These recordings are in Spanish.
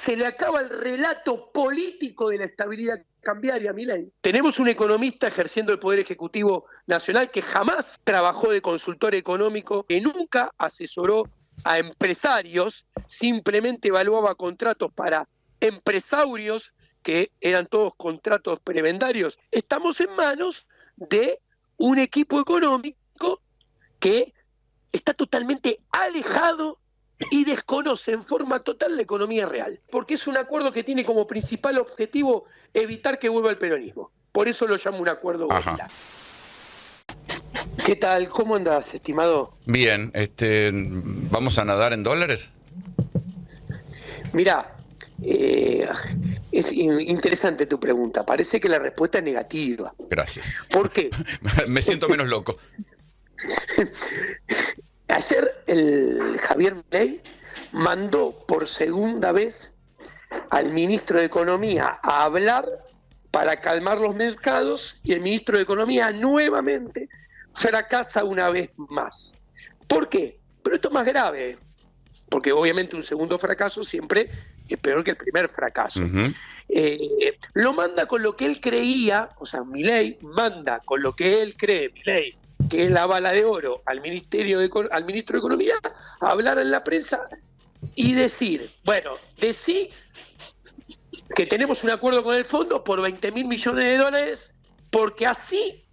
se le acaba el relato político de la estabilidad cambiaria, Milei. Tenemos un economista ejerciendo el poder ejecutivo nacional que jamás trabajó de consultor económico, que nunca asesoró a empresarios, simplemente evaluaba contratos para empresarios, que eran todos contratos prebendarios. Estamos en manos de un equipo económico que está totalmente alejado y desconoce en forma total la economía real, porque es un acuerdo que tiene como principal objetivo evitar que vuelva el peronismo. Por eso lo llamo un acuerdo gorila. ¿Qué tal? ¿Cómo andás, estimado? Bien, ¿vamos a nadar en dólares? Mirá, es interesante tu pregunta. Parece que la respuesta es negativa. Gracias. ¿Por qué? Me siento menos loco. Ayer el Javier Milei mandó por segunda vez al ministro de Economía a hablar para calmar los mercados y el ministro de Economía nuevamente fracasa una vez más. ¿Por qué? Pero esto es más grave, porque obviamente un segundo fracaso siempre es peor que el primer fracaso. Lo manda con lo que él creía, o sea, Milei manda con lo que él cree, Milei, que es la bala de oro al ministro de Economía, a hablar en la prensa y decir, bueno, decí que tenemos un acuerdo con el fondo por 20.000 millones de dólares, porque así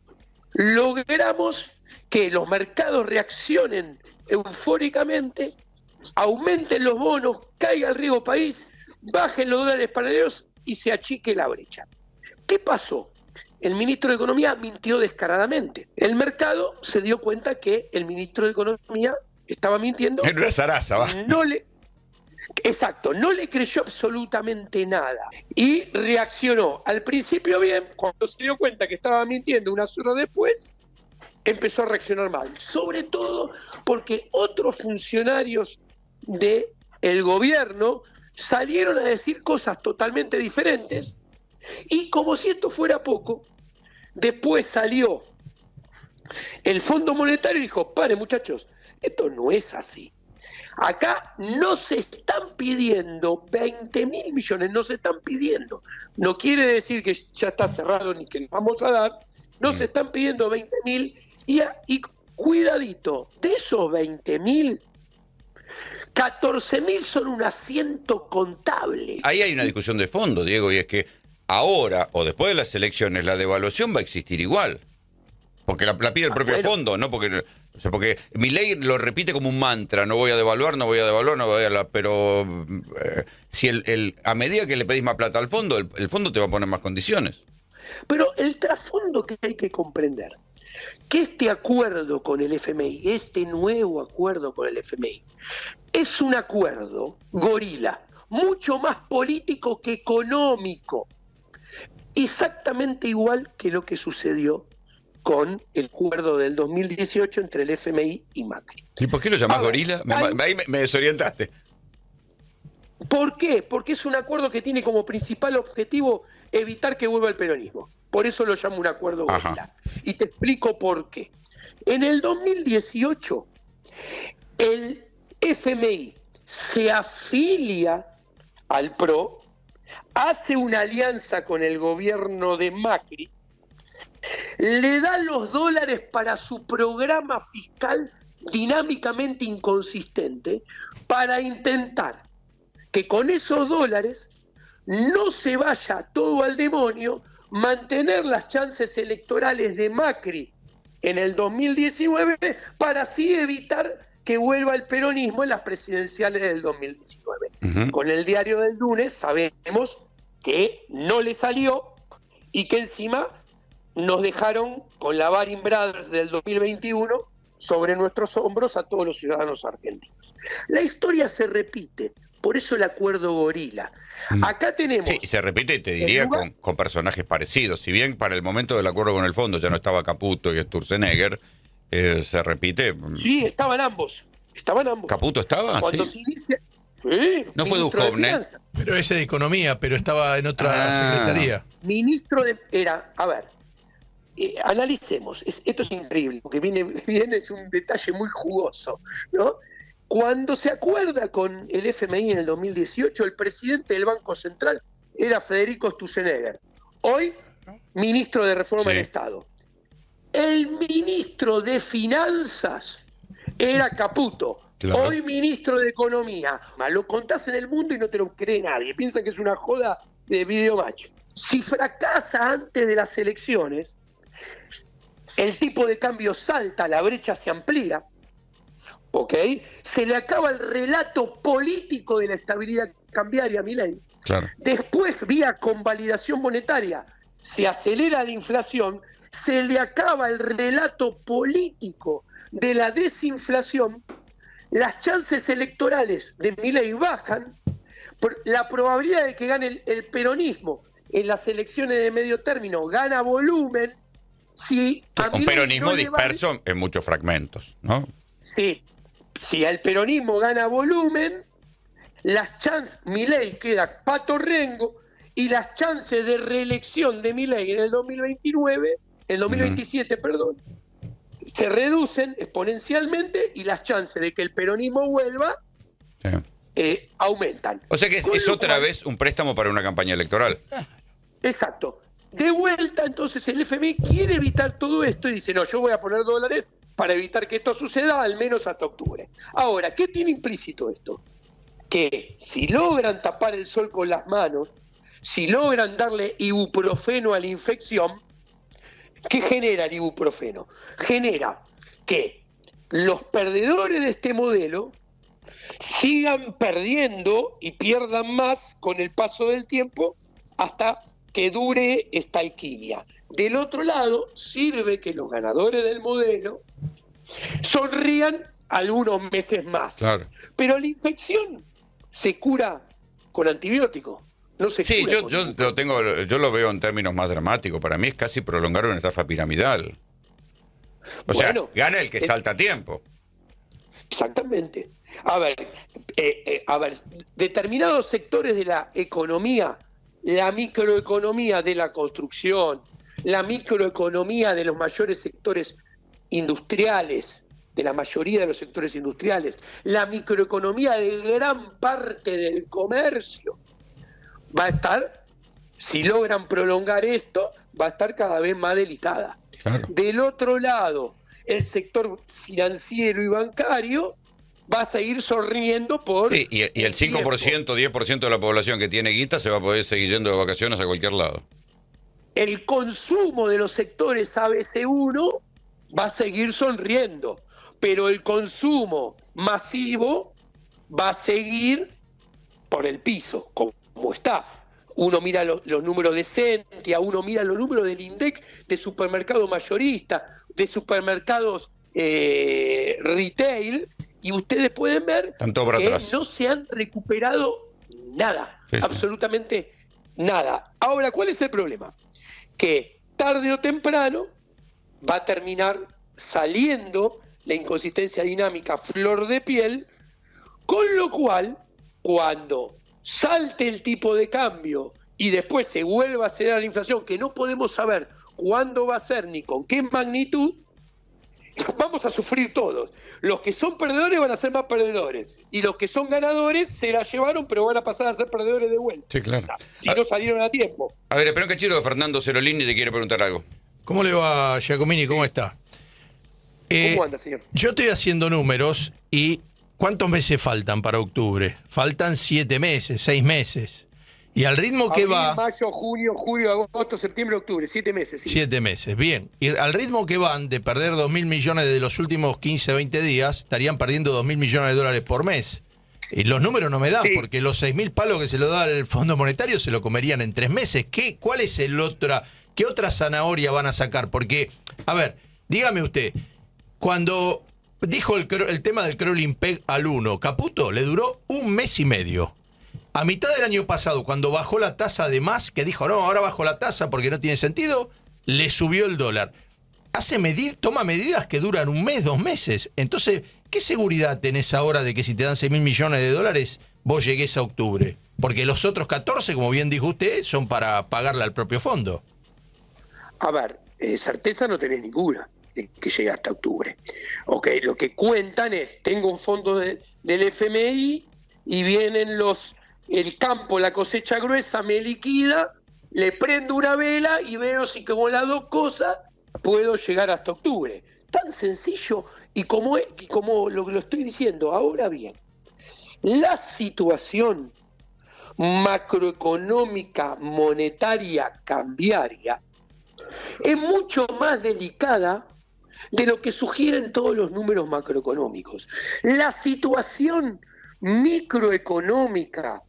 logramos que los mercados reaccionen eufóricamente, aumenten los bonos, caiga el riesgo país, bajen los dólares paralelos y se achique la brecha. ¿Qué pasó? El ministro de Economía mintió descaradamente. El mercado se dio cuenta que el ministro de Economía estaba mintiendo. Era una zaraza, va. Exacto, no le creyó absolutamente nada y reaccionó al principio bien. Cuando se dio cuenta que estaba mintiendo unas horas después, empezó a reaccionar mal, sobre todo porque otros funcionarios del gobierno salieron a decir cosas totalmente diferentes y, como si esto fuera poco, después salió el Fondo Monetario y dijo, pare muchachos, esto no es así. Acá no se están pidiendo 20.000 millones, no se están pidiendo. No quiere decir que ya está cerrado ni que les vamos a dar, no se están pidiendo 20.000 y cuidadito, de esos 20.000, 14.000 son un asiento contable. Ahí hay una discusión de fondo, Diego, y es que ahora o después de las elecciones la devaluación va a existir igual. Porque la pide el propio fondo, ¿no? Porque Milei lo repite como un mantra, no voy a devaluar, no voy a devaluar, no voy a... Pero si a medida que le pedís más plata al fondo, el fondo te va a poner más condiciones. Pero el trasfondo que hay que comprender, que este acuerdo con el FMI, este nuevo acuerdo con el FMI, es un acuerdo gorila, mucho más político que económico, exactamente igual que lo que sucedió con el acuerdo del 2018 entre el FMI y Macri. ¿Y por qué lo llamás gorila? Ahí me desorientaste. ¿Por qué? Porque es un acuerdo que tiene como principal objetivo evitar que vuelva el peronismo. Por eso lo llamo un acuerdo gorila. Y te explico por qué. En el 2018, el FMI se afilia al PRO, hace una alianza con el gobierno de Macri, le da los dólares para su programa fiscal dinámicamente inconsistente para intentar que con esos dólares no se vaya todo al demonio, mantener las chances electorales de Macri en el 2019 para así evitar que vuelva el peronismo en las presidenciales del 2019. Con el diario del lunes sabemos que no le salió y que encima nos dejaron con la Baring Brothers del 2021 sobre nuestros hombros a todos los ciudadanos argentinos. La historia se repite, por eso el acuerdo gorila. Acá tenemos... Sí, se repite, te diría, con personajes parecidos. Si bien para el momento del acuerdo con el fondo ya no estaba Caputo y Sturzenegger, se repite... Sí, estaban ambos. ¿Caputo estaba? Cuando ¿Sí? se inicia... Sí, no fue Duhovne. Pero ese de Economía, pero estaba en otra secretaría. Ministro de... a ver, analicemos. Esto es increíble, porque viene es un detalle muy jugoso, ¿no? Cuando se acuerda con el FMI en el 2018, el presidente del Banco Central era Federico Sturzenegger, hoy ministro de Reforma del Estado. El ministro de Finanzas era Caputo, hoy ministro de Economía. Lo contás en el mundo y no te lo cree nadie, piensan que es una joda de videomatch. Si fracasa antes de las elecciones, el tipo de cambio salta, la brecha se amplía, ¿ok? Se le acaba el relato político de la estabilidad cambiaria a Milei. Claro. Después, vía convalidación monetaria, se acelera la inflación, se le acaba el relato político de la desinflación, las chances electorales de Milei bajan, la probabilidad de que gane el peronismo en las elecciones de medio término gana volumen. Si un peronismo disperso en muchos fragmentos, ¿no? Sí, si el peronismo gana volumen, las chances, Milei queda Pato Rengo, y las chances de reelección de Milei en el 2027, perdón, se reducen exponencialmente y las chances de que el peronismo vuelva aumentan. O sea que es otra vez un préstamo para una campaña electoral. Exacto. De vuelta, entonces, el FMI quiere evitar todo esto y dice, no, yo voy a poner dólares para evitar que esto suceda al menos hasta octubre. Ahora, ¿qué tiene implícito esto? Que si logran tapar el sol con las manos, si logran darle ibuprofeno a la infección, ¿qué genera el ibuprofeno? Genera que los perdedores de este modelo sigan perdiendo y pierdan más con el paso del tiempo hasta que dure esta alquimia. Del otro lado, sirve que los ganadores del modelo sonrían algunos meses más. Claro. Pero la infección se cura con antibióticos. No se cura yo lo veo en términos más dramáticos. Para mí es casi prolongar una estafa piramidal. O sea, gana el que salta a tiempo. Exactamente. A ver, determinados sectores de la economía, la microeconomía de la construcción, la microeconomía de los mayores sectores industriales, de la mayoría de los sectores industriales, la microeconomía de gran parte del comercio, va a estar, si logran prolongar esto, va a estar cada vez más delicada. Claro. Del otro lado, el sector financiero y bancario va a seguir sonriendo por... Sí, y el 5%, 10% de la población que tiene guita se va a poder seguir yendo de vacaciones a cualquier lado. El consumo de los sectores ABC1 va a seguir sonriendo, pero el consumo masivo va a seguir por el piso, como está. Uno mira los números de Sentia, uno mira los números del INDEC de supermercados mayoristas, de supermercados retail, y ustedes pueden ver que no se han recuperado nada, absolutamente nada. Ahora, ¿cuál es el problema? Que tarde o temprano va a terminar saliendo la inconsistencia dinámica flor de piel, con lo cual, cuando salte el tipo de cambio y después se vuelva a acelerar la inflación, que no podemos saber cuándo va a ser ni con qué magnitud, vamos a sufrir todos. Los que son perdedores van a ser más perdedores, y los que son ganadores se la llevaron, pero van a pasar a ser perdedores de vuelta. Sí, claro. Si no salieron a tiempo. A ver, espera un cachito, Fernando Cerolini te quiere preguntar algo. ¿Cómo le va, Giacomini? ¿Cómo está? ¿Cómo anda, señor? Yo estoy haciendo números y ¿cuántos meses faltan para octubre? Faltan 7 meses, 6 meses. Y al ritmo que va... Mayo, junio, julio, agosto, septiembre, octubre, 7 meses. Sí. 7 meses, bien. Y al ritmo que van de perder 2.000 millones de los últimos 15, 20 días, estarían perdiendo 2.000 millones de dólares por mes. Y los números no me dan, porque los 6.000 palos que se lo da el Fondo Monetario se lo comerían en 3 meses. ¿Cuál es qué otra zanahoria van a sacar? Porque, a ver, dígame usted, cuando dijo el tema del crawling peg al 1, Caputo le duró 1 mes y medio. A mitad del año pasado, cuando bajó la tasa de más, que dijo, no, ahora bajo la tasa porque no tiene sentido, le subió el dólar. Toma medidas que duran 1 mes, 2 meses. Entonces, ¿qué seguridad tenés ahora de que si te dan 6.000 millones de dólares, vos llegués a octubre? Porque los otros 14, como bien dijo usted, son para pagarle al propio fondo. A ver, certeza no tenés ninguna. de que llegue hasta octubre. Ok, lo que cuentan es, tengo un fondo del FMI y vienen el campo, la cosecha gruesa, me liquida, le prendo una vela y veo si como las dos cosas puedo llegar hasta octubre. Tan sencillo y como lo estoy diciendo. Ahora bien, la situación macroeconómica, monetaria, cambiaria, es mucho más delicada de lo que sugieren todos los números macroeconómicos. La situación microeconómica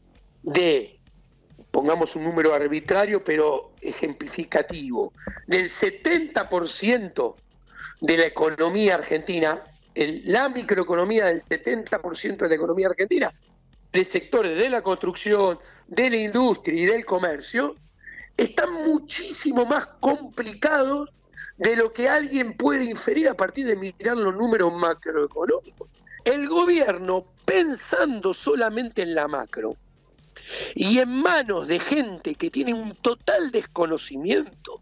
pongamos un número arbitrario pero ejemplificativo, del 70% de la economía argentina, la microeconomía del 70% de la economía argentina, de sectores de la construcción, de la industria y del comercio, están muchísimo más complicados de lo que alguien puede inferir a partir de mirar los números macroeconómicos. El gobierno, pensando solamente en la macro, y en manos de gente que tiene un total desconocimiento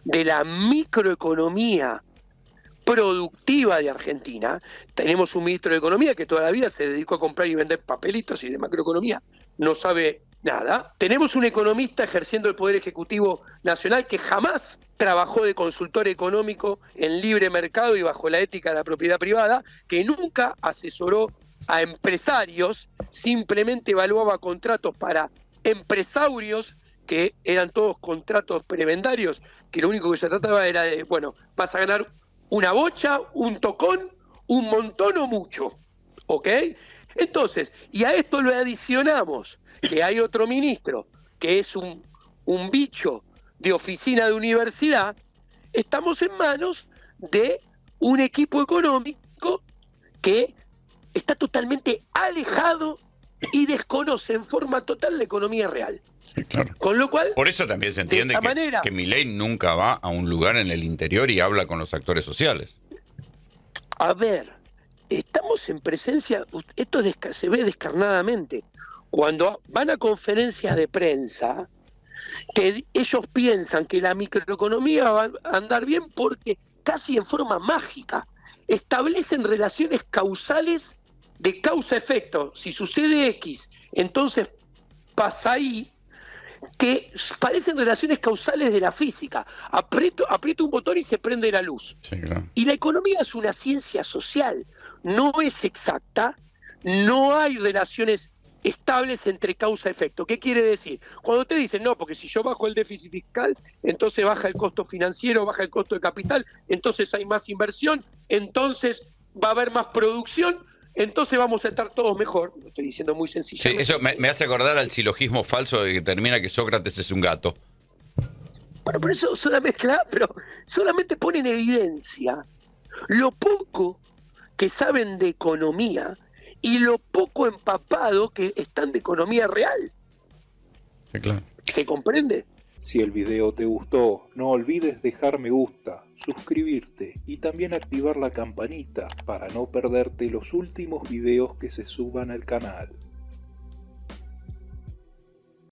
de la microeconomía productiva de Argentina. Tenemos un ministro de Economía que toda la vida se dedicó a comprar y vender papelitos y de macroeconomía no sabe nada. Tenemos un economista ejerciendo el Poder Ejecutivo Nacional que jamás trabajó de consultor económico en libre mercado y bajo la ética de la propiedad privada, que nunca asesoró a empresarios, simplemente evaluaba contratos para empresarios, que eran todos contratos prebendarios, que lo único que se trataba era de, bueno, vas a ganar una bocha, un tocón, un montón o mucho, ¿ok? Entonces, y a esto le adicionamos que hay otro ministro que es un bicho de oficina de universidad. Estamos en manos de un equipo económico que está totalmente alejado y desconoce en forma total la economía real. Sí, claro. Con lo cual, por eso también se entiende que Milei nunca va a un lugar en el interior y habla con los actores sociales. A ver, estamos en presencia, esto se ve descarnadamente, cuando van a conferencias de prensa, que ellos piensan que la microeconomía va a andar bien porque casi en forma mágica establecen relaciones causales de causa-efecto. Si sucede X, entonces pasa Y, que parecen relaciones causales de la física. Aprieto un botón y se prende la luz. Sí, claro. Y la economía es una ciencia social, no es exacta, no hay relaciones estables entre causa-efecto. ¿Qué quiere decir? Cuando te dicen, no, porque si yo bajo el déficit fiscal, entonces baja el costo financiero, baja el costo de capital, entonces hay más inversión, entonces va a haber más producción, entonces vamos a estar todos mejor. Lo estoy diciendo muy sencillo. Sí, eso me hace acordar al silogismo falso de que termina que Sócrates es un gato. Bueno, por eso solamente pone en evidencia lo poco que saben de economía y lo poco empapado que están de economía real. Sí, claro. ¿Se comprende? Si el video te gustó, no olvides dejar me gusta, suscribirte y también activar la campanita para no perderte los últimos videos que se suban al canal.